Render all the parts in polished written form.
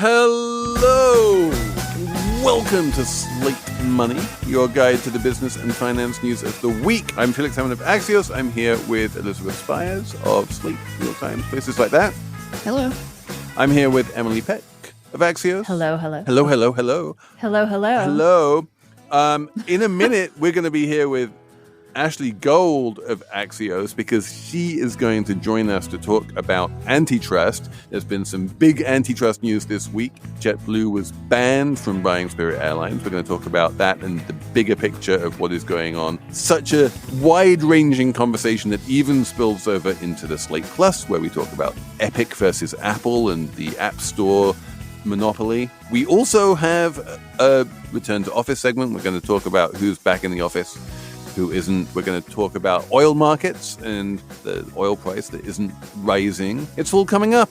Hello! Welcome to Slate Money, your guide to the business and finance news of the week. I'm Felix Salmon of Axios. I'm here with Elizabeth Spires of Slate, Real Times, places like that. Hello. I'm here with Emily Peck of Axios. Hello, hello. Hello, hello, hello. Hello, hello. Hello. In a minute, we're going to be here with Ashley Gold of Axios because she is going to join us to talk about antitrust. There's been some big antitrust news this week. JetBlue was banned from buying Spirit Airlines. We're going to talk about that and the bigger picture of what is going on. Such a wide-ranging conversation that even spills over into the Slate Plus, where we talk about Epic versus Apple and the App Store monopoly. We also have a return to office segment. We're going to talk about who's back in the office, who isn't. We're going to talk about oil markets and the oil price that isn't rising. It's all coming up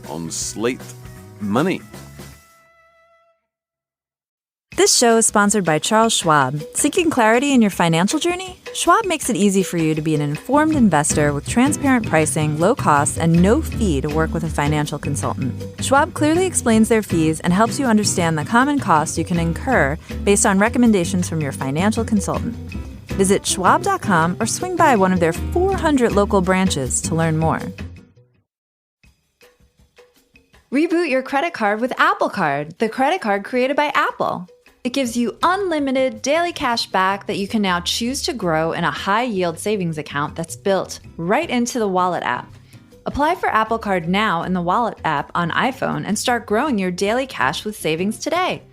on Slate Money. This show is sponsored by Charles Schwab. Seeking clarity in your financial journey? Schwab makes it easy for you to be an informed investor with transparent pricing, low costs, and no fee to work with a financial consultant. Schwab clearly explains their fees and helps you understand the common costs you can incur based on recommendations from your financial consultant. Visit schwab.com or swing by one of their 400 local branches to learn more. Reboot your credit card with Apple Card, the credit card created by Apple. It gives you unlimited daily cash back that you can now choose to grow in a high-yield savings account that's built right into the Wallet app. Apply for Apple Card now in the Wallet app on iPhone and start growing your daily cash with savings today.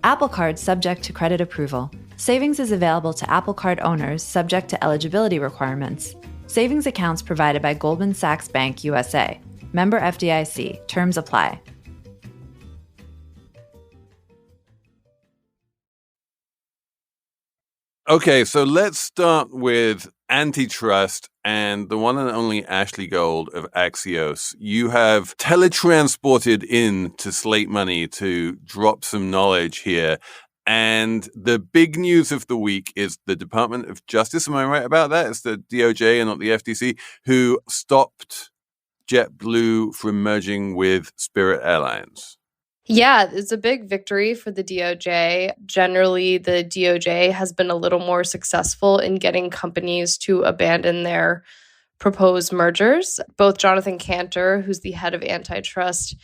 Apple Card subject to credit approval. Savings is available to Apple Card owners subject to eligibility requirements. Savings accounts provided by Goldman Sachs Bank USA. Member FDIC. Terms apply. Okay, so let's start with antitrust and the one and only Ashley Gold of Axios. You have teletransported in to Slate Money to drop some knowledge here. And the big news of the week is the Department of Justice. Am I right about that? It's the DOJ and not the FTC who stopped JetBlue from merging with Spirit Airlines. Yeah, it's a big victory for the DOJ. Generally, the DOJ has been a little more successful in getting companies to abandon their proposed mergers. Both Jonathan Kanter, who's the head of antitrust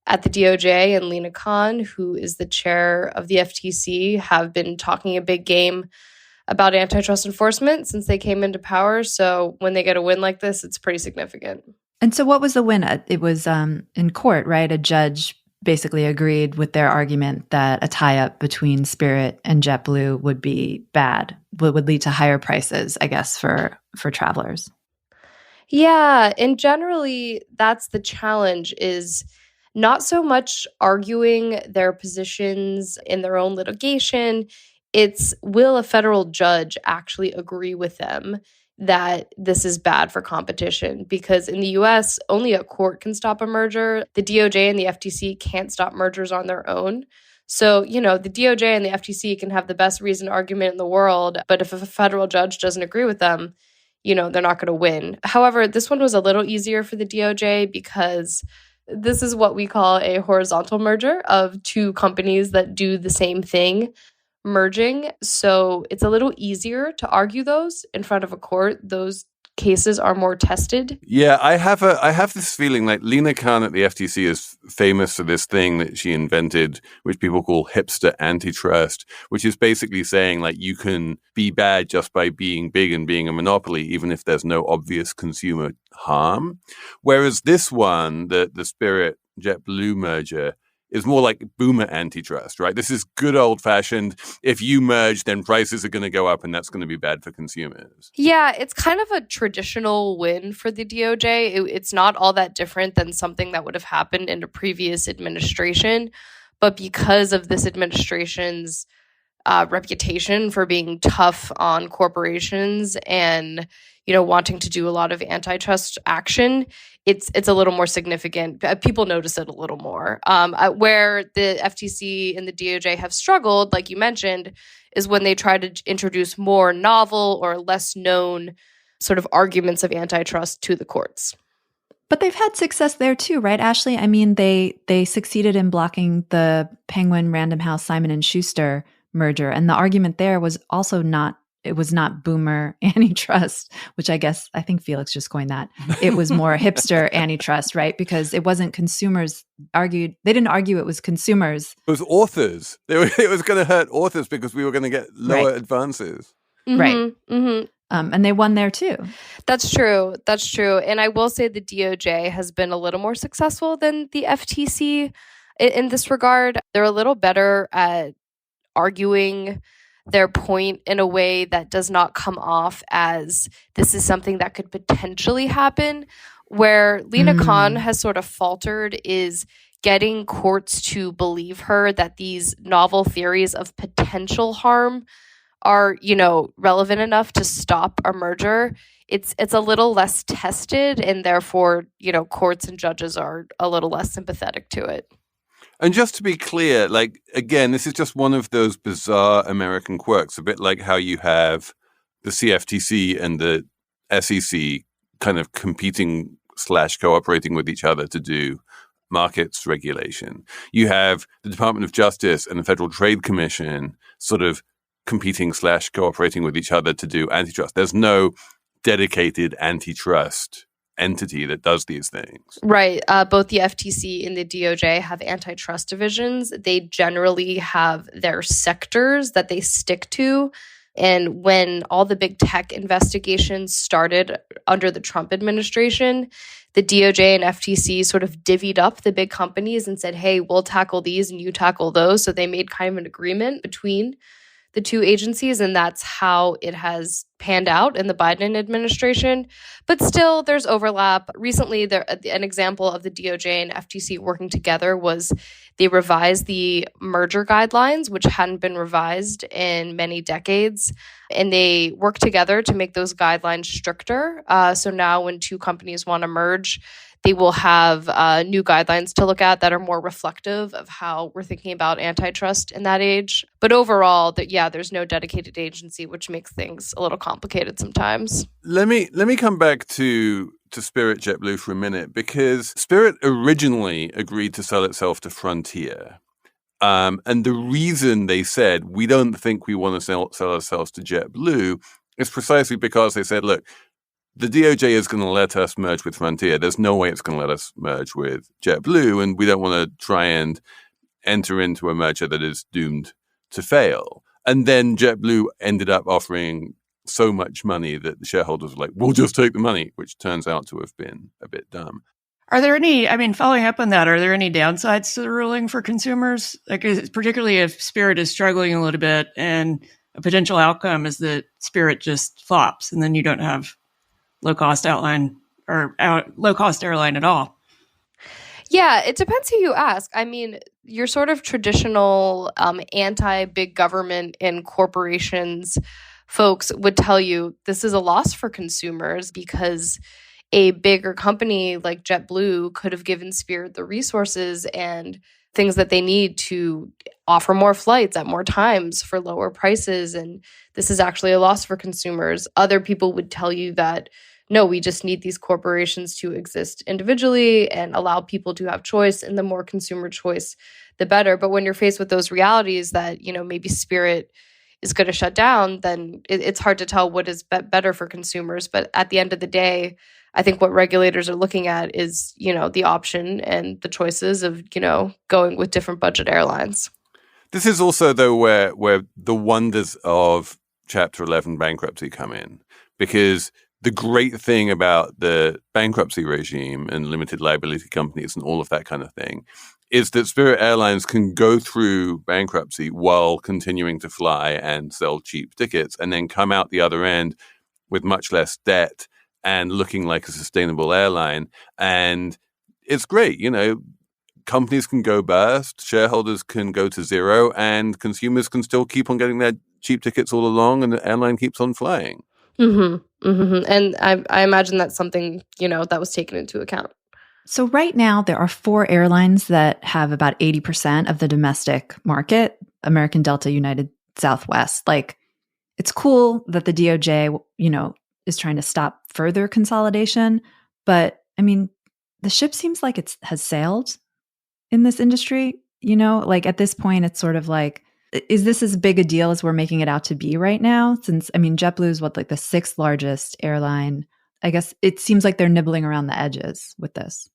at the DOJ, and Lina Kahn, who is the chair of the FTC, have been talking a big game about antitrust enforcement since they came into power. So when they get a win like this, it's pretty significant. And so what was the win? It was in court, right? A judge basically agreed with their argument that a tie-up between Spirit and JetBlue would be bad, would lead to higher prices, I guess, for travelers. Yeah, and generally that's the challenge, is not so much arguing their positions in their own litigation. It's, will a federal judge actually agree with them that this is bad for competition? Because in the US, only a court can stop a merger. The DOJ and the FTC can't stop mergers on their own. So, the DOJ and the FTC can have the best reasoned argument in the world, but if a federal judge doesn't agree with them, they're not going to win. However, this one was a little easier for the DOJ because this is what we call a horizontal merger of two companies that do the same thing merging. So it's a little easier to argue those in front of a court. Those cases are more tested. Yeah, I have this feeling like Lina Kahn at the FTC is famous for this thing that she invented, which people call hipster antitrust, which is basically saying like you can be bad just by being big and being a monopoly, even if there's no obvious consumer harm. Whereas this one, the Spirit JetBlue merger, is more like boomer antitrust, right? This is good old fashioned. If you merge, then prices are going to go up and that's going to be bad for consumers. Yeah, it's kind of a traditional win for the DOJ. It's not all that different than something that would have happened in a previous administration. But because of this administration's reputation for being tough on corporations and, wanting to do a lot of antitrust action, it's a little more significant. People notice it a little more. Where the FTC and the DOJ have struggled, like you mentioned, is when they try to introduce more novel or less known sort of arguments of antitrust to the courts. But they've had success there too, right, Ashley? I mean, they succeeded in blocking the Penguin Random House Simon and Schuster merger, and the argument there was also not boomer antitrust, which I think Felix just coined that. It was more hipster antitrust, right? Because it wasn't consumers argued. They didn't argue it was consumers. It was authors. It was going to hurt authors because we were going to get lower advances. Mm-hmm, right. Mm-hmm. And they won there too. That's true. That's true. And I will say the DOJ has been a little more successful than the FTC in this regard. They're a little better at arguing their point in a way that does not come off as this is something that could potentially happen. Where Lina Kahn has sort of faltered is getting courts to believe her that these novel theories of potential harm are, relevant enough to stop a merger. It's a little less tested, and therefore, courts and judges are a little less sympathetic to it. And just to be clear, again, this is just one of those bizarre American quirks, a bit like how you have the CFTC and the SEC kind of competing / cooperating with each other to do markets regulation. You have the Department of Justice and the Federal Trade Commission sort of competing / cooperating with each other to do antitrust. There's no dedicated antitrust entity that does these things. Right. Both the FTC and the DOJ have antitrust divisions. They generally have their sectors that they stick to. And when all the big tech investigations started under the Trump administration, the DOJ and FTC sort of divvied up the big companies and said, hey, we'll tackle these and you tackle those. So they made kind of an agreement between the two agencies, and that's how it has panned out in the Biden administration. But still, there's overlap. Recently, an example of the DOJ and FTC working together was they revised the merger guidelines, which hadn't been revised in many decades, and they worked together to make those guidelines stricter. So now when two companies want to merge, they will have new guidelines to look at that are more reflective of how we're thinking about antitrust in that age. But overall, there's no dedicated agency, which makes things a little complicated sometimes. Let me come back to Spirit JetBlue for a minute, because Spirit originally agreed to sell itself to Frontier. And the reason they said, we don't think we want to sell ourselves to JetBlue is precisely because they said, look, the DOJ is going to let us merge with Frontier. There's no way it's going to let us merge with JetBlue, and we don't want to try and enter into a merger that is doomed to fail. And then JetBlue ended up offering so much money that the shareholders were like, we'll just take the money, which turns out to have been a bit dumb. Are there any, following up on that, are there any downsides to the ruling for consumers? Particularly if Spirit is struggling a little bit and a potential outcome is that Spirit just flops and then you don't have low-cost airline at all? Yeah, it depends who you ask. Your sort of traditional anti-big government and corporations folks would tell you this is a loss for consumers because a bigger company like JetBlue could have given Spirit the resources and things that they need to offer more flights at more times for lower prices. And this is actually a loss for consumers. Other people would tell you that no, we just need these corporations to exist individually and allow people to have choice. And the more consumer choice, the better. But when you're faced with those realities that, maybe Spirit is going to shut down, then it's hard to tell what is better for consumers. But at the end of the day, I think what regulators are looking at is, the option and the choices of, going with different budget airlines. This is also, though, where the wonders of Chapter 11 bankruptcy come in, because the great thing about the bankruptcy regime and limited liability companies and all of that kind of thing is that Spirit Airlines can go through bankruptcy while continuing to fly and sell cheap tickets and then come out the other end with much less debt and looking like a sustainable airline. And it's great. Companies can go bust, shareholders can go to zero, and consumers can still keep on getting their cheap tickets all along, and the airline keeps on flying. Mm-hmm, mm-hmm. And I imagine that's something, that was taken into account. So right now, there are 4 airlines that have about 80% of the domestic market: American, Delta, United, Southwest. It's cool that the DOJ, is trying to stop further consolidation. But the ship seems like it has sailed in this industry. You know, like at this point, it's sort of like, is this as big a deal as we're making it out to be right now? Since, I mean, JetBlue is what, like the 6th largest airline. I guess it seems like they're nibbling around the edges with this.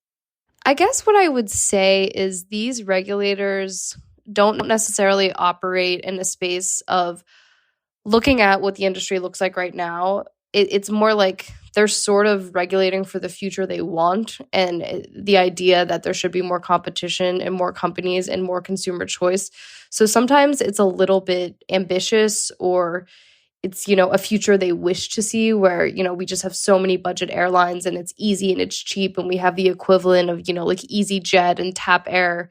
I guess what I would say is these regulators don't necessarily operate in a space of looking at what the industry looks like right now. It's more like they're sort of regulating for the future they want, and the idea that there should be more competition and more companies and more consumer choice. So sometimes it's a little bit ambitious, or it's, you know, a future they wish to see where, you know, we just have so many budget airlines and it's easy and it's cheap, and we have the equivalent of, you know, like EasyJet and TAP Air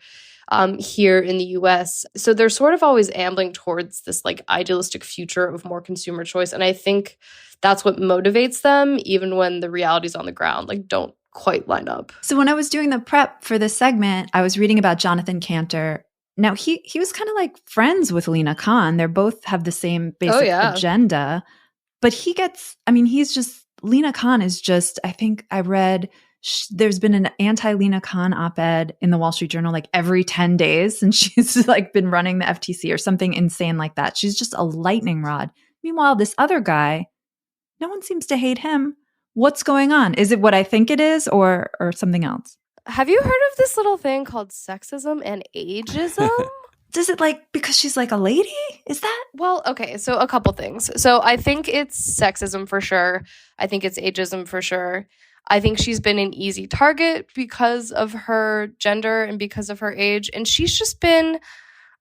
here in the US. So they're sort of always ambling towards this like idealistic future of more consumer choice. And I think that's what motivates them, even when the realities on the ground like don't quite line up. So when I was doing the prep for this segment, I was reading about Jonathan Cantor. Now, he was kind of like friends with Lina Kahn. They both have the same basic agenda. But he gets, I mean, he's just, Lina Kahn is just, I think I read, there's been an anti-Lina Kahn op-ed in the Wall Street Journal like every 10 days since she's like been running the FTC or something insane like that. She's just a lightning rod. Meanwhile, this other guy, no one seems to hate him. What's going on? Is it what I think it is or something else? Have you heard of this little thing called sexism and ageism? Does it like because she's like a lady? Is that? Well, okay, so a couple things. So I think it's sexism for sure. I think it's ageism for sure. I think she's been an easy target because of her gender and because of her age. And she's just been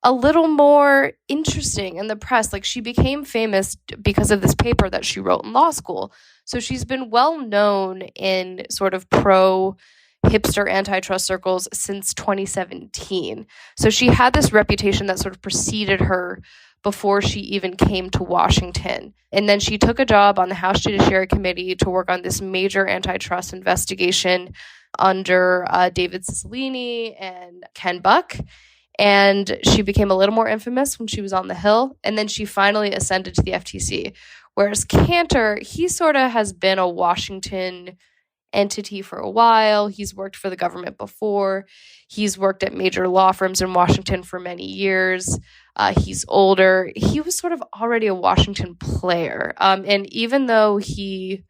a little more interesting in the press. Like, she became famous because of this paper that she wrote in law school. So she's been well known in sort of pro-hipster antitrust circles since 2017. So she had this reputation that sort of preceded her before she even came to Washington. And then she took a job on the House Judiciary Committee to work on this major antitrust investigation under David Cicilline and Ken Buck. And she became a little more infamous when she was on the Hill. And then she finally ascended to the FTC. Whereas Cantor, he sort of has been a Washington entity for a while. He's worked for the government before. He's worked at major law firms in Washington for many years. He's older. He was sort of already a Washington player. And even though he,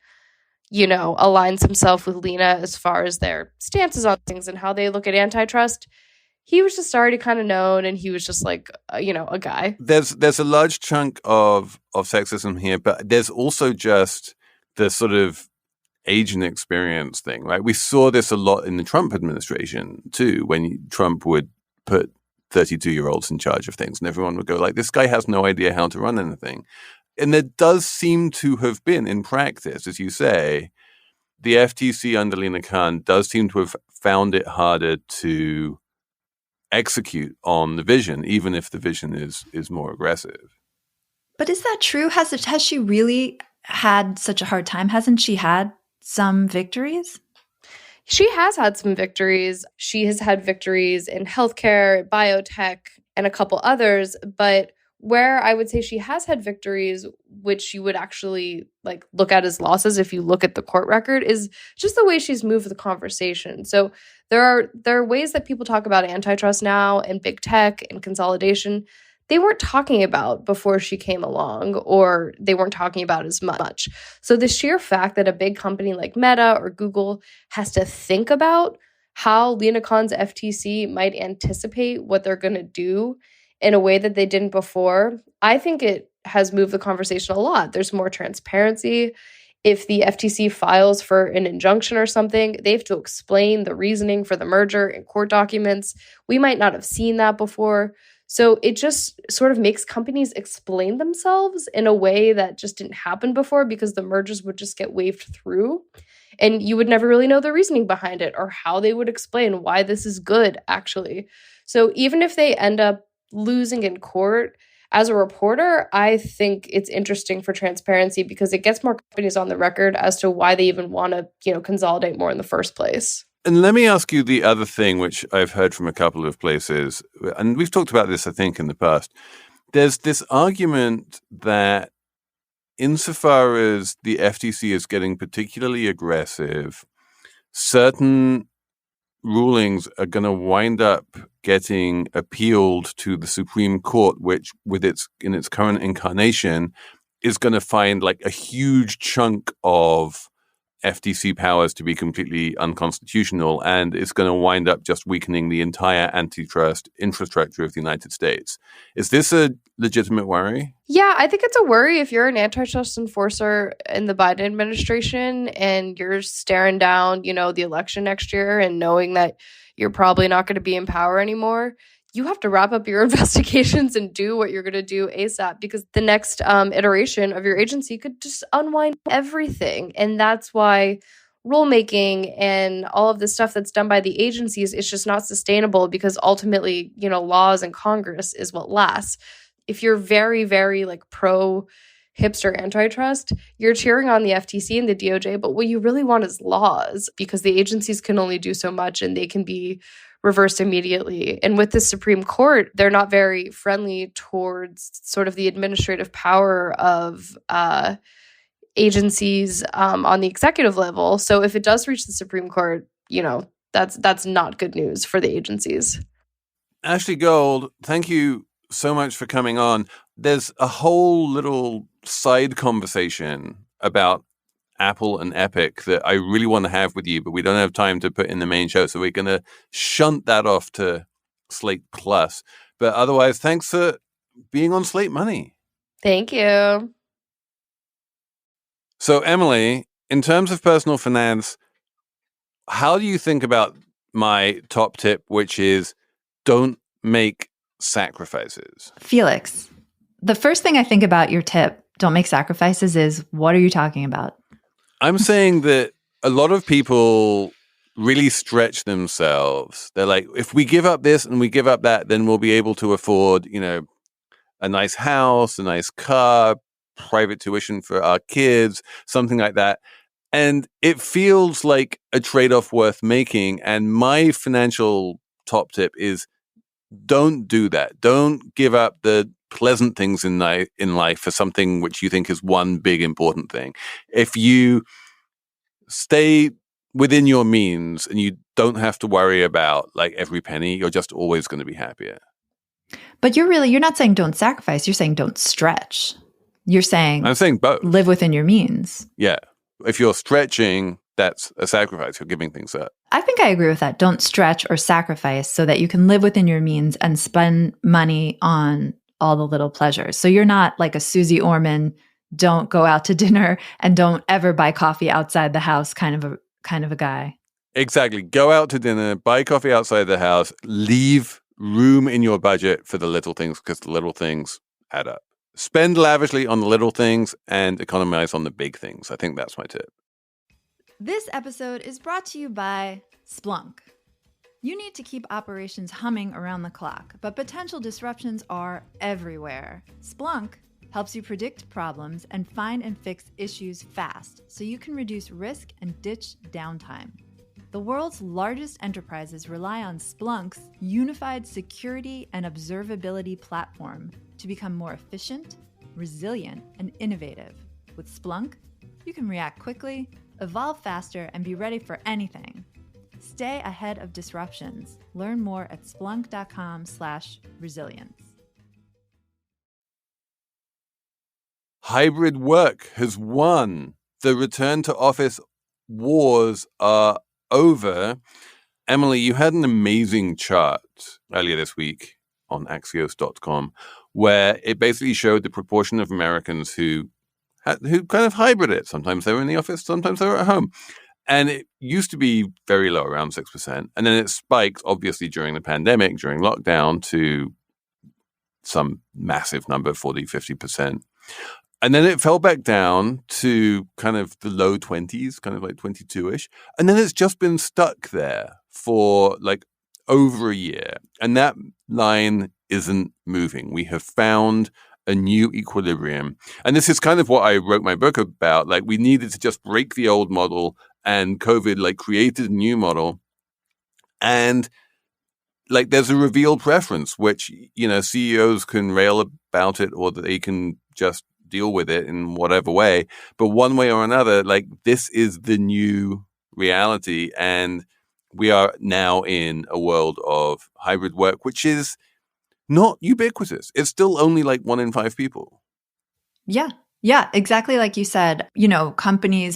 you know, aligns himself with Lina as far as their stances on things and how they look at antitrust, he was just already kind of known, and he was just like, you know, a guy. There's a large chunk of sexism here, but there's also just the sort of age and experience thing, right? We saw this a lot in the Trump administration too, when Trump would put 32-year-olds in charge of things, and everyone would go like, this guy has no idea how to run anything. And there does seem to have been, in practice, as you say, the FTC under Lina Kahn does seem to have found it harder to execute on the vision, even if the vision is more aggressive. But is that true? Has she really had such a hard time? Hasn't she had some victories? She has had some victories. She has had victories in healthcare, biotech, and a couple others. But where I would say she has had victories, which you would actually like look at as losses if you look at the court record, is just the way she's moved the conversation. So there are ways that people talk about antitrust now and big tech and consolidation they weren't talking about before she came along, or they weren't talking about as much. So the sheer fact that a big company like Meta or Google has to think about how Lina Kahn's FTC might anticipate what they're going to do in a way that they didn't before, I think it has moved the conversation a lot. There's more transparency. If the FTC files for an injunction or something, they have to explain the reasoning for the merger in court documents. We might not have seen that before. So it just sort of makes companies explain themselves in a way that just didn't happen before, because the mergers would just get waved through and you would never really know the reasoning behind it or how they would explain why this is good, actually. So even if they end up losing in court, as a reporter, I think it's interesting for transparency because it gets more companies on the record as to why they even want to, consolidate more in the first place. And let me ask you the other thing, which I've heard from a couple of places, and we've talked about this, I think, in the past. There's this argument that insofar as the FTC is getting particularly aggressive, certain rulings are going to wind up getting appealed to the Supreme Court, which in its current incarnation is going to find like a huge chunk of FTC powers to be completely unconstitutional, and it's going to wind up just weakening the entire antitrust infrastructure of the United States. Is this a legitimate worry? Yeah, I think it's a worry if you're an antitrust enforcer in the Biden administration and you're staring down, the election next year and knowing that you're probably not going to be in power anymore. You have to wrap up your investigations and do what you're going to do ASAP, because the next iteration of your agency could just unwind everything. And that's why rulemaking and all of the stuff that's done by the agencies is just not sustainable, because ultimately, laws and Congress is what lasts. If you're very, very pro hipster antitrust, you're cheering on the FTC and the DOJ, but what you really want is laws, because the agencies can only do so much and they can be reversed immediately. And with the Supreme Court, they're not very friendly towards sort of the administrative power of agencies on the executive level. So if it does reach the Supreme Court, that's not good news for the agencies. Ashley Gold, thank you so much for coming on. There's a whole little side conversation about Apple and Epic that I really want to have with you, but we don't have time to put in the main show. So we're going to shunt that off to Slate Plus. But otherwise, thanks for being on Slate Money. Thank you. So Emily, in terms of personal finance, how do you think about my top tip, which is don't make sacrifices? Felix, the first thing I think about your tip, don't make sacrifices, is what are you talking about? I'm saying that a lot of people really stretch themselves. They're like, if we give up this and we give up that, then we'll be able to afford, a nice house, a nice car, private tuition for our kids, something like that. And it feels like a trade-off worth making. And my financial top tip is don't do that. Don't give up the pleasant things in life for something which you think is one big important thing. If you stay within your means and you don't have to worry about every penny, you're just always going to be happier. But you're not saying don't sacrifice. You're saying don't stretch. I'm saying both. Live within your means. Yeah. If you're stretching, that's a sacrifice. You're giving things up. I think I agree with that. Don't stretch or sacrifice so that you can live within your means and spend money on all the little pleasures. So you're not like a Susie Orman, don't go out to dinner and don't ever buy coffee outside the house kind of a guy. Exactly. Go out to dinner, buy coffee outside the house, leave room in your budget for the little things, because the little things add up. Spend lavishly on the little things and economize on the big things. I think that's my tip. This episode is brought to you by Splunk. You need to keep operations humming around the clock, but potential disruptions are everywhere. Splunk helps you predict problems and find and fix issues fast, so you can reduce risk and ditch downtime. The world's largest enterprises rely on Splunk's unified security and observability platform to become more efficient, resilient, and innovative. With Splunk, you can react quickly, evolve faster, and be ready for anything. Stay ahead of disruptions. Learn more at splunk.com/resilience. Hybrid work has won. The return to office wars are over. Emily, you had an amazing chart earlier this week on Axios.com where it basically showed the proportion of Americans who kind of hybrid it. Sometimes they were in the office, sometimes they were at home. And it used to be very low, around 6%. And then it spiked, obviously, during the pandemic, during lockdown, to some massive number, 40, 50%. And then it fell back down to kind of the low 20s, kind of like 22-ish. And then it's just been stuck there for over a year. And that line isn't moving. We have found a new equilibrium. And this is kind of what I wrote my book about. We needed to just break the old model, and COVID created a new model. And there's a revealed preference, which, CEOs can rail about it, or that they can just deal with it in whatever way. But one way or another, this is the new reality. And we are now in a world of hybrid work, which is not ubiquitous. It's still only like 1 in 5 people. Yeah. Yeah, exactly like you said.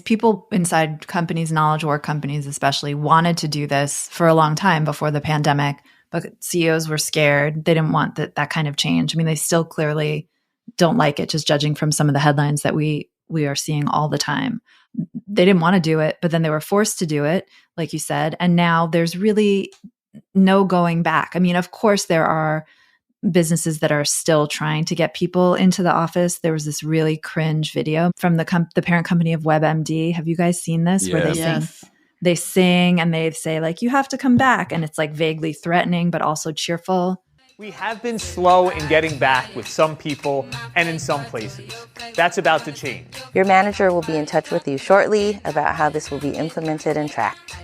People inside companies, knowledge work companies especially, wanted to do this for a long time before the pandemic, but CEOs were scared. They didn't want that kind of change. I mean, they still clearly don't like it, just judging from some of the headlines that we are seeing all the time. They didn't want to do it, but then they were forced to do it, like you said. And now there's really no going back. I mean, of course, there are businesses that are still trying to get people into the office. There was this really cringe video from the parent company of WebMD. Have you guys seen this? Yeah. Where they sing and they say like, you have to come back. And it's like vaguely threatening, but also cheerful. We have been slow in getting back with some people and in some places. That's about to change. Your manager will be in touch with you shortly about how this will be implemented and tracked.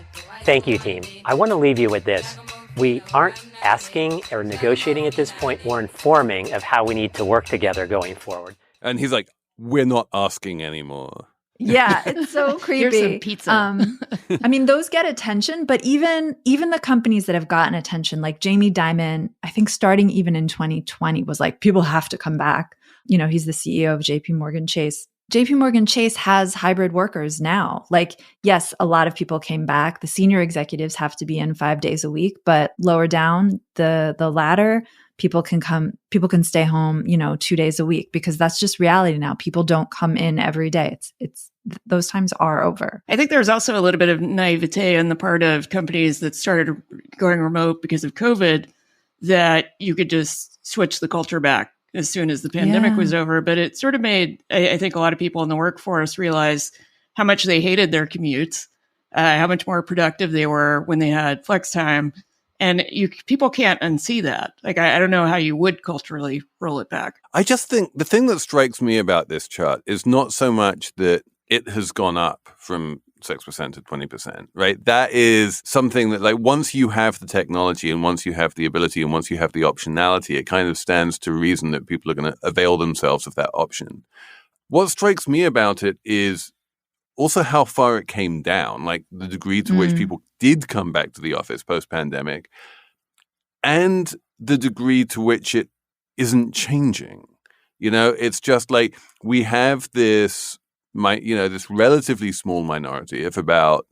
Thank you, team. I want to leave you with this. We aren't asking or negotiating at this point. We're informing of how we need to work together going forward. And he's like, we're not asking anymore. Yeah, it's so creepy. Here's some pizza. I mean, those get attention, but even the companies that have gotten attention, like Jamie Dimon, I think starting even in 2020 was like, people have to come back. He's the CEO of JPMorgan Chase. JPMorgan Chase has hybrid workers now. Like, yes, a lot of people came back. The senior executives have to be in 5 days a week, but lower down the ladder, people can stay home, 2 days a week, because that's just reality now. People don't come in every day. It's those times are over. I think there's also a little bit of naivete on the part of companies that started going remote because of COVID, that you could just switch the culture back as soon as the pandemic was over. But it sort of made, I think, a lot of people in the workforce realize how much they hated their commutes, how much more productive they were when they had flex time. And people can't unsee that. Like, I don't know how you would culturally roll it back. I just think the thing that strikes me about this chart is not so much that it has gone up from 6% to 20%, right? That is something that, like, once you have the technology and once you have the ability and once you have the optionality, it kind of stands to reason that people are going to avail themselves of that option. What strikes me about it is also how far it came down, like the degree to which people did come back to the office post-pandemic, and the degree to which it isn't changing. It's just like we have this relatively small minority of about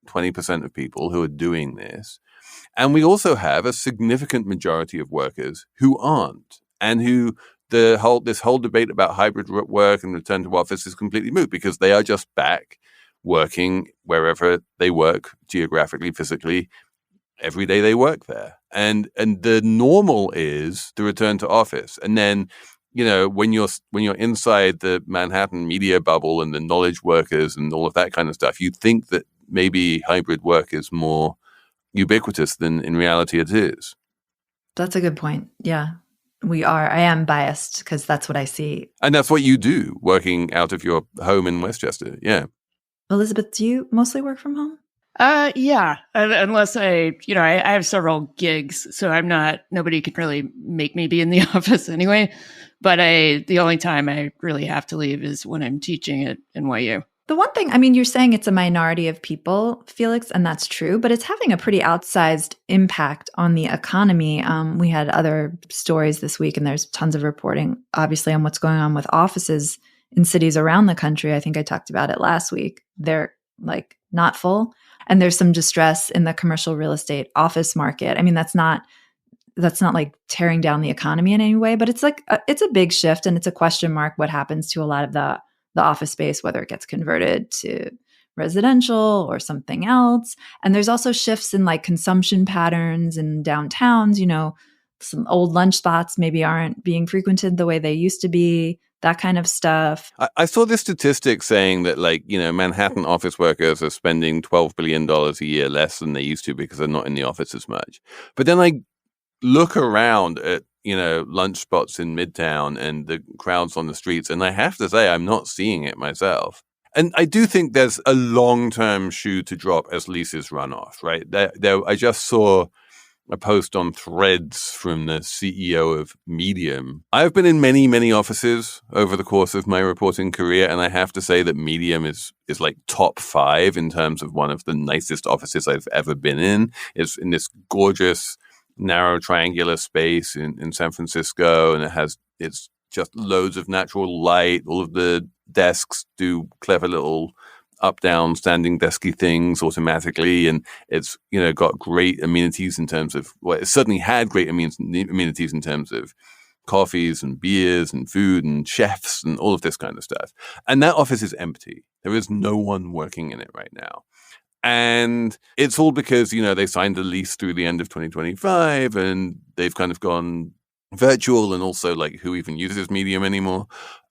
20% of people who are doing this. And we also have a significant majority of workers who aren't, and who this whole debate about hybrid work and return to office is completely moot, because they are just back working wherever they work geographically, physically, every day they work there. And the normal is the return to office. And then, when you're inside the Manhattan media bubble and the knowledge workers and all of that kind of stuff, you'd think that maybe hybrid work is more ubiquitous than in reality it is. That's a good point. Yeah. I am biased because that's what I see. And that's what you do, working out of your home in Westchester. Yeah. Elizabeth, do you mostly work from home? Yeah. Unless I have several gigs, so nobody can really make me be in the office anyway. But the only time I really have to leave is when I'm teaching at NYU. The one thing, I mean, you're saying it's a minority of people, Felix, and that's true, but it's having a pretty outsized impact on the economy. We had other stories this week, and there's tons of reporting, obviously, on what's going on with offices in cities around the country. I think I talked about it last week. They're like not full. And there's some distress in the commercial real estate office market. I mean, that's not like tearing down the economy in any way, but it's like it's a big shift, and it's a question mark what happens to a lot of the office space, whether it gets converted to residential or something else. And there's also shifts in like consumption patterns in downtowns. Some old lunch spots maybe aren't being frequented the way they used to be, that kind of stuff. I saw this statistic saying that, like, Manhattan office workers are spending $12 billion a year less than they used to because they're not in the office as much. But then I look around at, lunch spots in Midtown and the crowds on the streets, and I have to say I'm not seeing it myself. And I do think there's a long-term shoe to drop as leases run off, right? I just saw a post on Threads from the CEO of Medium. I've been in many, many offices over the course of my reporting career, and I have to say that Medium is like top 5 in terms of one of the nicest offices I've ever been in. It's in this gorgeous, narrow, triangular space in San Francisco, and it's just loads of natural light. All of the desks do clever little up-down standing desky things automatically, and it's got great amenities in terms of it certainly had great amenities in terms of coffees and beers and food and chefs and all of this kind of stuff. And that office is empty. There is no one working in it right now. And it's all because, they signed the lease through the end of 2025 and they've kind of gone virtual, and also like who even uses Medium anymore.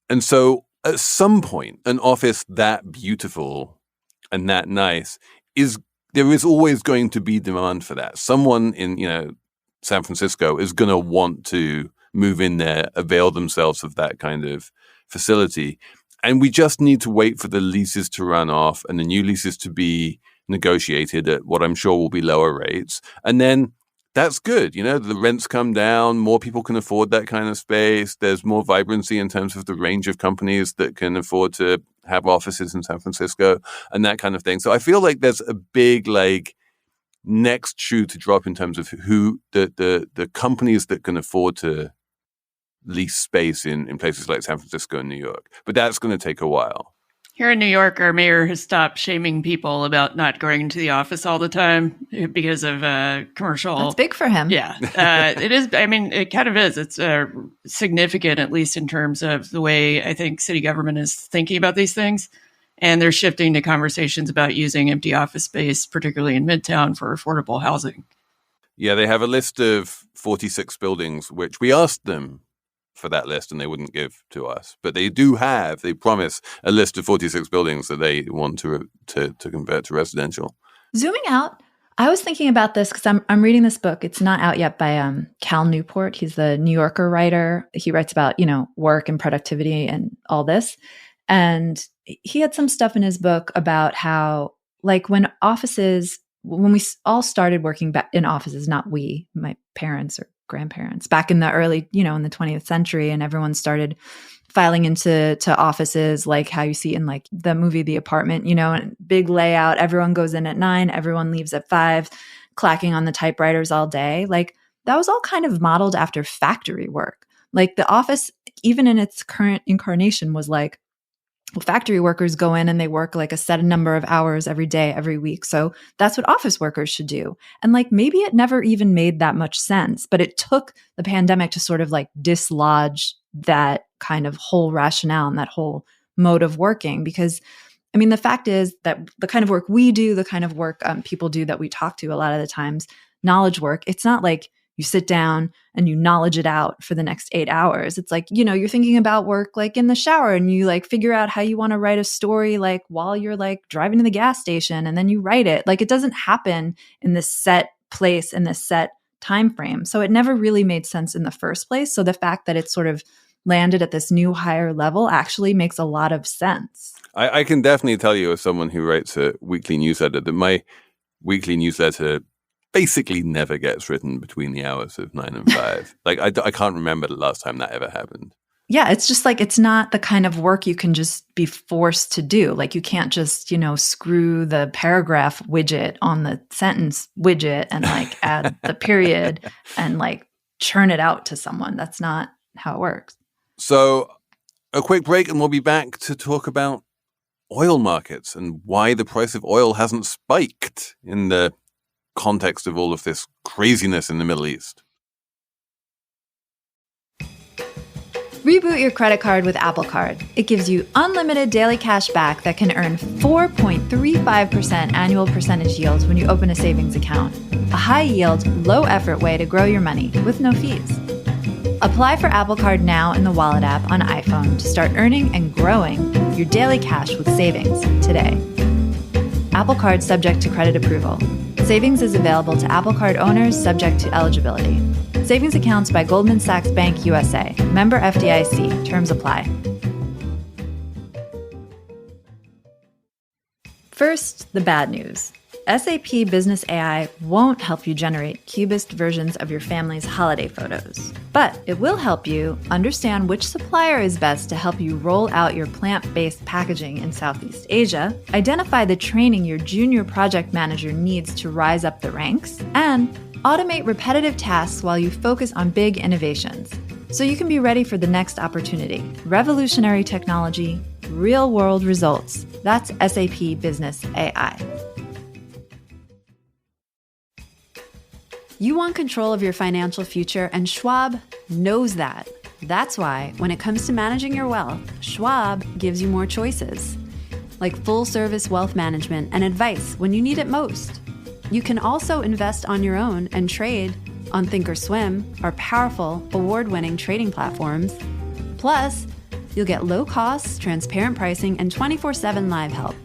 And so at some point, an office that beautiful and that nice there is always going to be demand for that. Someone in, San Francisco is going to want to move in there, avail themselves of that kind of facility. And we just need to wait for the leases to run off and the new leases to be negotiated at what I'm sure will be lower rates. And then that's good. The rents come down, more people can afford that kind of space. There's more vibrancy in terms of the range of companies that can afford to have offices in San Francisco and that kind of thing. So I feel like there's a big, next shoe to drop in terms of who the companies that can afford to lease space in places like San Francisco and New York. But that's going to take a while. Here in New York, our mayor has stopped shaming people about not going to the office all the time because of commercial. That's big for him. Yeah, it is. I mean, it kind of is. It's significant, at least in terms of the way I think city government is thinking about these things. And they're shifting to conversations about using empty office space, particularly in Midtown, for affordable housing. Yeah, they have a list of 46 buildings, which we asked them for that list and they wouldn't give to us. But they promise a list of 46 buildings that they want to convert to residential. Zooming out, I was thinking about this because I'm reading this book. It's not out yet by Cal Newport. He's the New Yorker writer. He writes about, work and productivity and all this. And he had some stuff in his book about how, when we all started working back in offices, not we, my parents or grandparents, back in the early, in the 20th century, and everyone started filing into offices like how you see in like the movie The Apartment, and big layout. Everyone goes in at 9, everyone leaves at 5, clacking on the typewriters all day. Like that was all kind of modeled after factory work. Like the office, even in its current incarnation, was like, well, factory workers go in and they work like a set number of hours every day, every week. So that's what office workers should do. And maybe it never even made that much sense, but it took the pandemic to sort of dislodge that kind of whole rationale and that whole mode of working. Because the fact is that the kind of work we do, the kind of work people do that we talk to a lot of the times, knowledge work, it's not like you sit down and you knowledge it out for the next 8 hours. It's like, you're thinking about work in the shower and you figure out how you want to write a story while you're driving to the gas station, and then you write it. It doesn't happen in this set place, in this set time frame. So it never really made sense in the first place. So the fact that it sort of landed at this new higher level actually makes a lot of sense. I can definitely tell you, as someone who writes a weekly newsletter, that my weekly newsletter basically never gets written between the hours of 9 and 5. I can't remember the last time that ever happened. Yeah, it's just it's not the kind of work you can just be forced to do. You can't just, screw the paragraph widget on the sentence widget and add the period and churn it out to someone. That's not how it works. So a quick break and we'll be back to talk about oil markets and why the price of oil hasn't spiked in the context of all of this craziness in the Middle East. Reboot your credit card with Apple Card. It gives you unlimited daily cash back that can earn 4.35% annual percentage yield when you open a savings account. A high-yield, low-effort way to grow your money with no fees. Apply for Apple Card now in the Wallet app on iPhone to start earning and growing your daily cash with savings today. Apple Card subject to credit approval. Savings is available to Apple Card owners subject to eligibility. Savings accounts by Goldman Sachs Bank USA. Member FDIC. Terms apply. First, the bad news. SAP Business AI won't help you generate cubist versions of your family's holiday photos, but it will help you understand which supplier is best to help you roll out your plant-based packaging in Southeast Asia, identify the training your junior project manager needs to rise up the ranks, and automate repetitive tasks while you focus on big innovations, so you can be ready for the next opportunity. Revolutionary technology, real-world results. That's SAP Business AI. You want control of your financial future, and Schwab knows that. That's why, when it comes to managing your wealth, Schwab gives you more choices, like full-service wealth management and advice when you need it most. You can also invest on your own and trade on Thinkorswim, our powerful, award-winning trading platforms. Plus, you'll get low costs, transparent pricing, and 24/7 live help.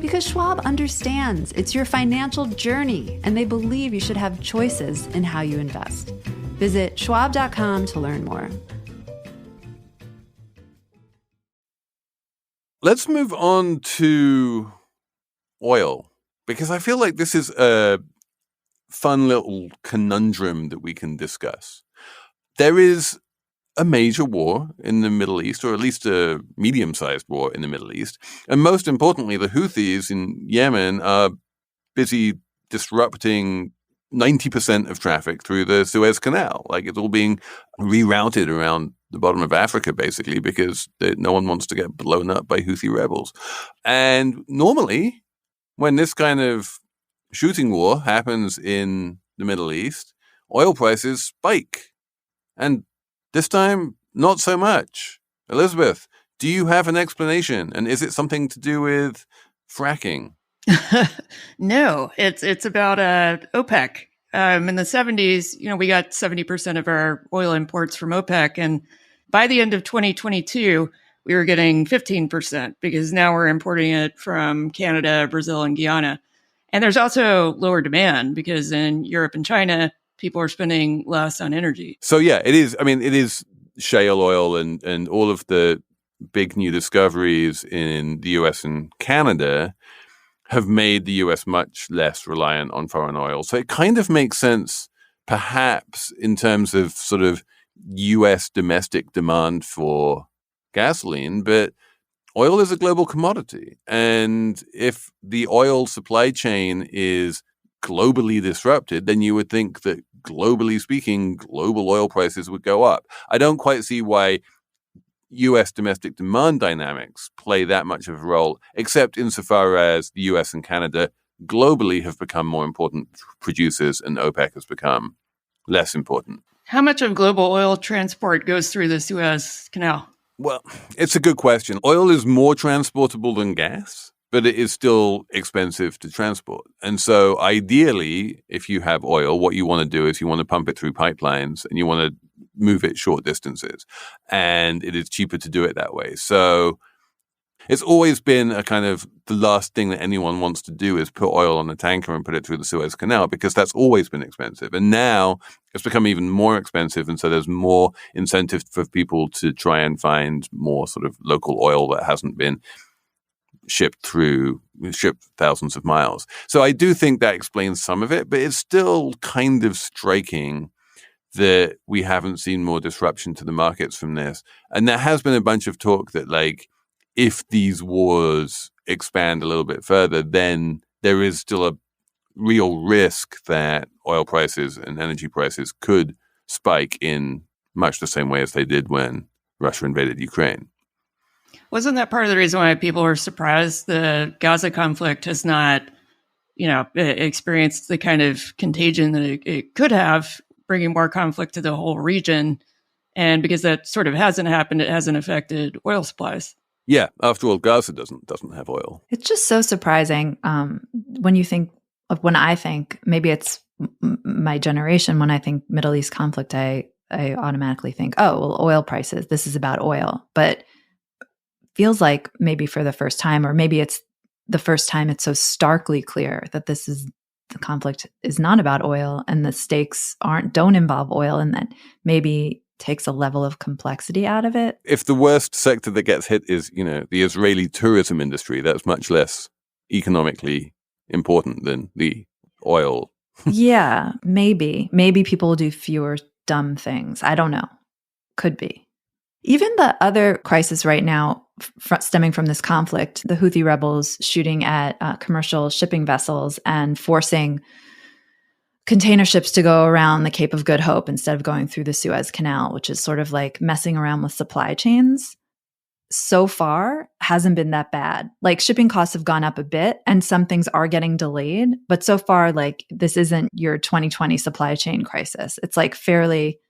Because Schwab understands it's your financial journey, and they believe you should have choices in how you invest. Visit schwab.com to learn more. Let's move on to oil, because I feel like this is a fun little conundrum that we can discuss. There is a major war in the Middle East, or at least a medium-sized war in the Middle East. And most importantly, the Houthis in Yemen are busy disrupting 90% of traffic through the Suez Canal. Like, it's all being rerouted around the bottom of Africa, basically, because no one wants to get blown up by Houthi rebels. And normally, when this kind of shooting war happens in the Middle East, oil prices spike. And this time, not so much. Elizabeth, do you have an explanation? And is it something to do with fracking? No, it's about OPEC. In the 70s, we got 70% of our oil imports from OPEC. And by the end of 2022, we were getting 15% because now we're importing it from Canada, Brazil, and Guyana. And there's also lower demand because in Europe and China, people are spending less on energy. So, yeah, it is. I mean, it is shale oil and all of the big new discoveries in the US and Canada have made the US much less reliant on foreign oil. So it kind of makes sense, perhaps, in terms of sort of US domestic demand for gasoline. But oil is a global commodity. And if the oil supply chain is globally disrupted, then you would think that, globally speaking, global oil prices would go up. I don't quite see why US domestic demand dynamics play that much of a role, except insofar as the US and Canada globally have become more important producers and OPEC has become less important. How much of global oil transport goes through the Suez Canal? Well, it's a good question. Oil is more transportable than gas, but it is still expensive to transport. And so ideally, if you have oil, what you want to do is you want to pump it through pipelines and you want to move it short distances. And it is cheaper to do it that way. So it's always been a kind of the last thing that anyone wants to do is put oil on a tanker and put it through the Suez Canal, because that's always been expensive. And now it's become even more expensive. And so there's more incentive for people to try and find more sort of local oil that hasn't been shipped thousands of miles. So I do think that explains some of it, but it's still kind of striking that we haven't seen more disruption to the markets from this. And there has been a bunch of talk that, like, if these wars expand a little bit further, then there is still a real risk that oil prices and energy prices could spike in much the same way as they did when Russia invaded Ukraine. Wasn't that part of the reason why people were surprised the Gaza conflict has not, experienced the kind of contagion that it could have, bringing more conflict to the whole region? And because that sort of hasn't happened, it hasn't affected oil supplies. Yeah, after all, Gaza doesn't have oil. It's just so surprising when I think, maybe it's my generation, when I think Middle East conflict, I automatically think, oh, well, oil prices, this is about oil. But feels like maybe for the first time, or maybe it's the first time it's so starkly clear that the conflict is not about oil and the stakes don't involve oil, and that maybe takes a level of complexity out of it. If the worst sector that gets hit is, the Israeli tourism industry, that's much less economically important than the oil. Yeah, maybe. Maybe people will do fewer dumb things. I don't know. Could be. Even the other crisis right now stemming from this conflict, the Houthi rebels shooting at commercial shipping vessels and forcing container ships to go around the Cape of Good Hope instead of going through the Suez Canal, which is sort of like messing around with supply chains, so far hasn't been that bad. Like shipping costs have gone up a bit and some things are getting delayed, but so far, like this isn't your 2020 supply chain crisis. It's like fairly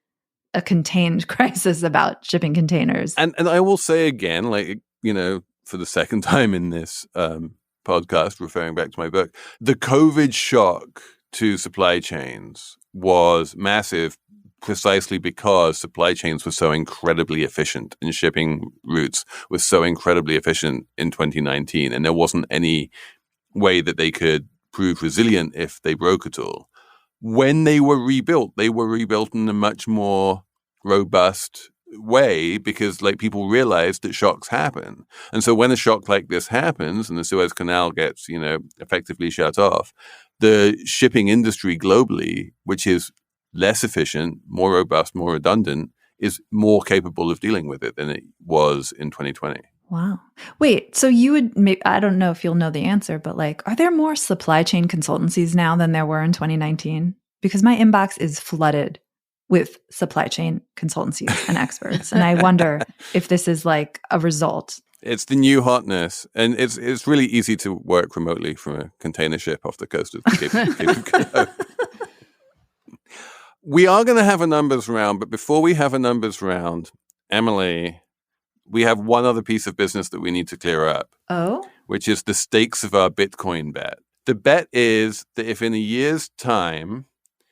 a contained crisis about shipping containers. And I will say again, like, you know, for the second time in this podcast, referring back to my book, the COVID shock to supply chains was massive precisely because supply chains were so incredibly efficient and shipping routes were so incredibly efficient in 2019. And there wasn't any way that they could prove resilient if they broke at all. When they were rebuilt in a much more robust way because like people realized that shocks happen. And so when a shock like this happens and the Suez Canal gets, you know, effectively shut off, the shipping industry globally, which is less efficient, more robust, more redundant, is more capable of dealing with it than it was in 2020. Wow. Wait, so you would, I don't know if you'll know the answer, but like, are there more supply chain consultancies now than there were in 2019? Because my inbox is flooded with supply chain consultancies and experts. And I wonder if this is like a result. It's the new hotness. And it's really easy to work remotely from a container ship off the coast of the Cape of Good Hope. We are going to have a numbers round, but before we have a numbers round, Emily, we have one other piece of business that we need to clear up. Oh? Which is the stakes of our Bitcoin bet. The bet is that if in a year's time,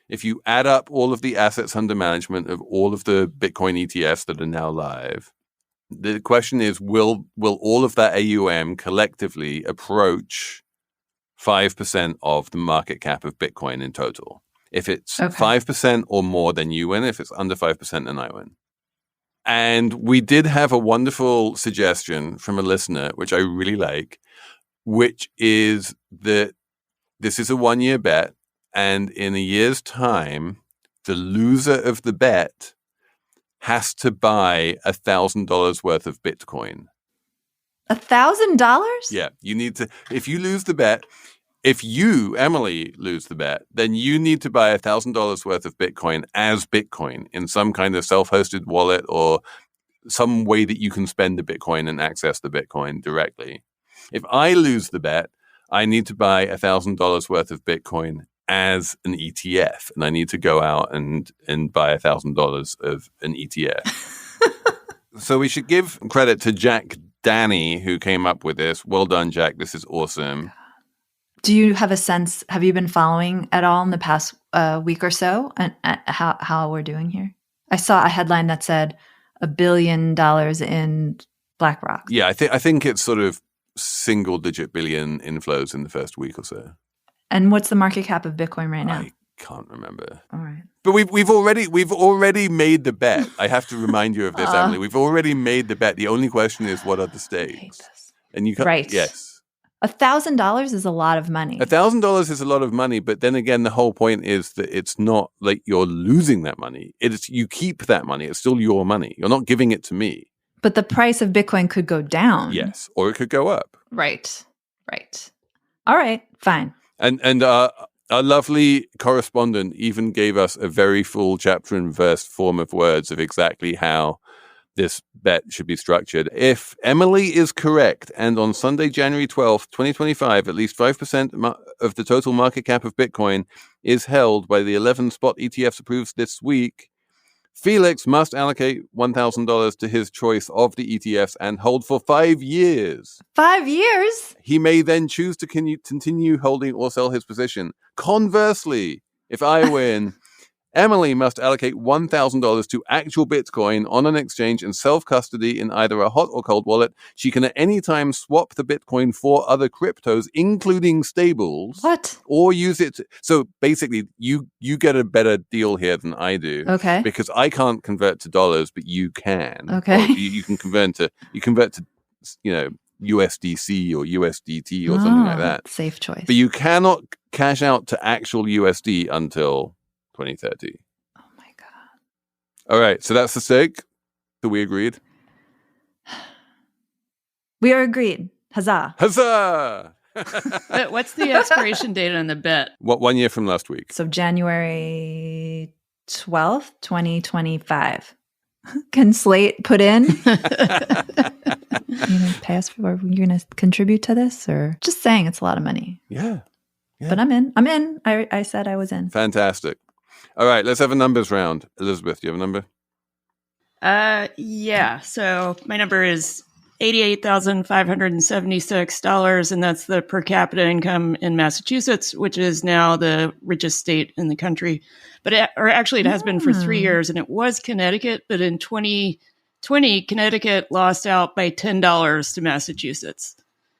if you add up all of the assets under management of all of the Bitcoin ETFs that are now live, the question is, will all of that AUM collectively approach 5% of the market cap of Bitcoin in total? If it's 5% or more, then you win. If it's under 5%, then I win. And we did have a wonderful suggestion from a listener, which I really like, which is that this is a 1-year bet. And in a year's time, the loser of the bet has to buy $1,000 worth of Bitcoin. $1,000? Yeah, you need to. If you lose the bet, if you, Emily, lose the bet, then you need to buy $1,000 worth of Bitcoin as Bitcoin in some kind of self-hosted wallet or some way that you can spend the Bitcoin and access the Bitcoin directly. If I lose the bet, I need to buy $1,000 worth of Bitcoin as an ETF, and I need to go out and buy $1,000 of an ETF. So we should give credit to Jack Danny, who came up with this. Well done, Jack. This is awesome. Do you have a sense, have you been following at all in the past week or so and how we're doing here? I saw a headline that said $1 billion in BlackRock. Yeah, I think it's sort of single-digit billion inflows in the first week or so. And what's the market cap of Bitcoin right now? I can't remember. All right. But we've already made the bet. I have to remind you of this, Emily. We've already made the bet. The only question is, what are the stakes? I hate this. And you can't. Right. Yes. $1,000 is a lot of money. $1,000 is a lot of money, but then again, the whole point is that it's not like you're losing that money. It's you keep that money. It's still your money. You're not giving it to me. But the price of Bitcoin could go down. Yes, or it could go up. Right. All right, fine. And our lovely correspondent even gave us a very full chapter and verse form of words of exactly how this bet should be structured. If Emily is correct, and on Sunday, January 12th, 2025, at least 5% of the total market cap of Bitcoin is held by the 11 spot ETFs approved this week, Felix must allocate $1,000 to his choice of the ETFs and hold for 5 years. 5 years? He may then choose to continue holding or sell his position. Conversely, if I win, Emily must allocate $1,000 to actual Bitcoin on an exchange and self-custody in either a hot or cold wallet. She can at any time swap the Bitcoin for other cryptos, including stables. What? Or use it. So basically, you get a better deal here than I do. Okay. Because I can't convert to dollars, but you can. Okay. Or you can convert to USDC or USDT or something like that. Safe choice. But you cannot cash out to actual USD until 2030. Oh my God. All right. So that's the stake. So we agreed. We are agreed. Huzzah. Huzzah! But what's the expiration date on the bet? What, 1 year from last week? So January 12th, 2025. Can Slate put in? You're going to pay us for, you're going to contribute to this, or just saying it's a lot of money? Yeah. But I'm in. I said I was in. Fantastic. All right, let's have a numbers round. Elizabeth, do you have a number? Yeah. So my number is $88,576, and that's the per capita income in Massachusetts, which is now the richest state in the country. But it has been for 3 years, and it was Connecticut. But in 2020, Connecticut lost out by $10 to Massachusetts.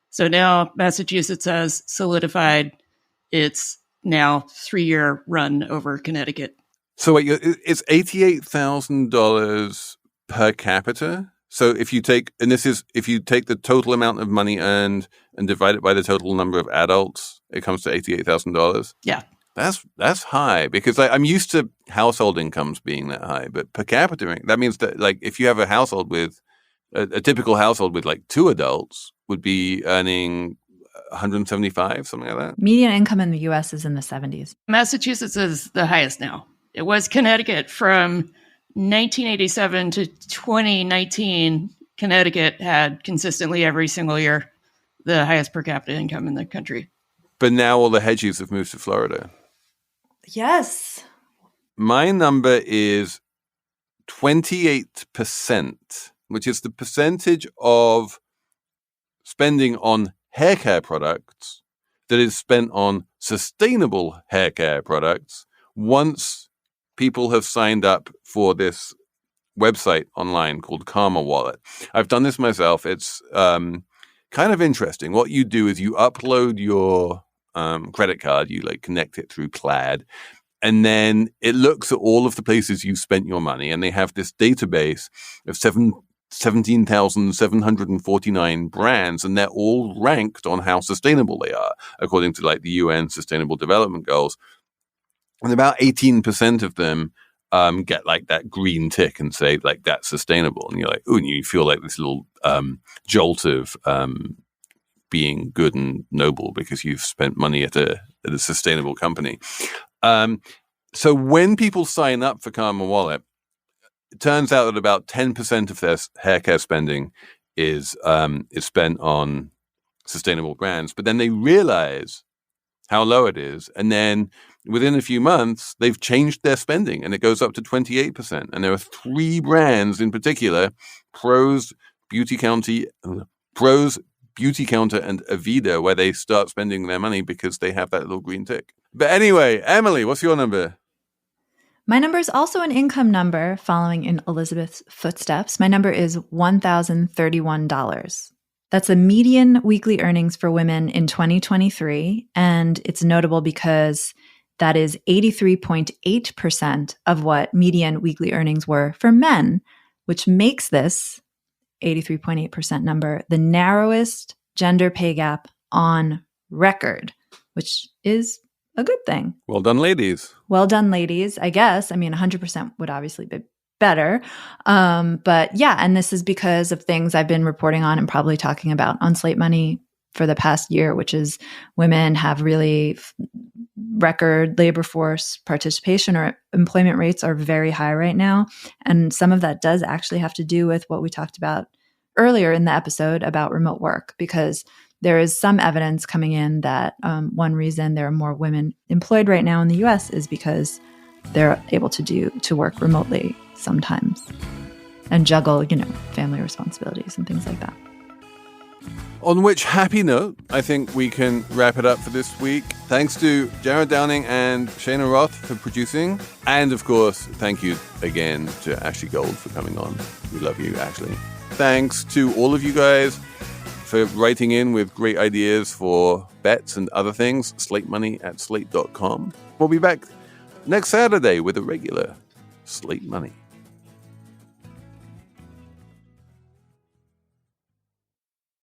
So now Massachusetts has solidified its now 3-year run over Connecticut. So wait, it's $88,000 per capita. So if you take the total amount of money earned and divide it by the total number of adults, it comes to $88,000. Yeah. That's high, because I'm used to household incomes being that high, but per capita, that means that, like, if you have a household with a typical household with like 2 adults would be earning 175, something like that. Median income in the U.S. is in the 70s. Massachusetts is the highest now. It was Connecticut from 1987 to 2019. Connecticut had consistently every single year the highest per capita income in the country. But now all the hedgies have moved to Florida. Yes. My number is 28%, which is the percentage of spending on hair care products that is spent on sustainable hair care products once people have signed up for this website online called Karma Wallet. I've done this myself. It's kind of interesting. What you do is you upload your credit card, you like connect it through Plaid, and then it looks at all of the places you've spent your money, and they have this database of 17,749 brands, and they're all ranked on how sustainable they are according to like the UN Sustainable Development Goals. And about 18% of them get like that green tick and say like that's sustainable, and you're like, ooh, and you feel like this little jolt of being good and noble because you've spent money at a sustainable company. So when people sign up for Karma Wallet, it turns out that about 10% of their hair care spending is spent on sustainable brands. But then they realize how low it is, and then within a few months, they've changed their spending, and it goes up to 28%. And there are 3 brands in particular: Pros, Beauty Counter, and Aveda, where they start spending their money because they have that little green tick. But anyway, Emily, what's your number? My number is also an income number following in Elizabeth's footsteps. My number is $1,031. That's the median weekly earnings for women in 2023. And it's notable because that is 83.8% of what median weekly earnings were for men, which makes this 83.8% number the narrowest gender pay gap on record, which is a good thing. Well done, ladies. Well done, ladies, I guess. I mean, 100% would obviously be better. But yeah, and this is because of things I've been reporting on and probably talking about on Slate Money for the past year, which is women have really record labor force participation, or employment rates are very high right now. And some of that does actually have to do with what we talked about earlier in the episode about remote work, because there is some evidence coming in that one reason there are more women employed right now in the US is because they're able to work remotely sometimes and juggle, family responsibilities and things like that. On which happy note, I think we can wrap it up for this week. Thanks to Jared Downing and Cheyna Roth for producing. And of course, thank you again to Ashley Gold for coming on. We love you, Ashley. Thanks to all of you guys for writing in with great ideas for bets and other things. slatemoney@slate.com. We'll be back next Saturday with a regular Slate Money.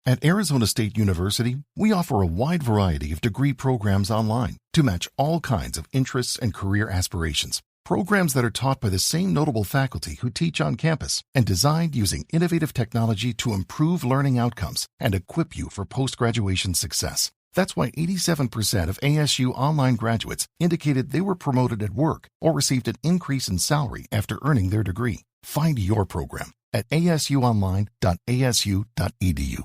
At Arizona State University, we offer a wide variety of degree programs online to match all kinds of interests and career aspirations. Programs that are taught by the same notable faculty who teach on campus and designed using innovative technology to improve learning outcomes and equip you for post-graduation success. That's why 87% of ASU online graduates indicated they were promoted at work or received an increase in salary after earning their degree. Find your program at asuonline.asu.edu.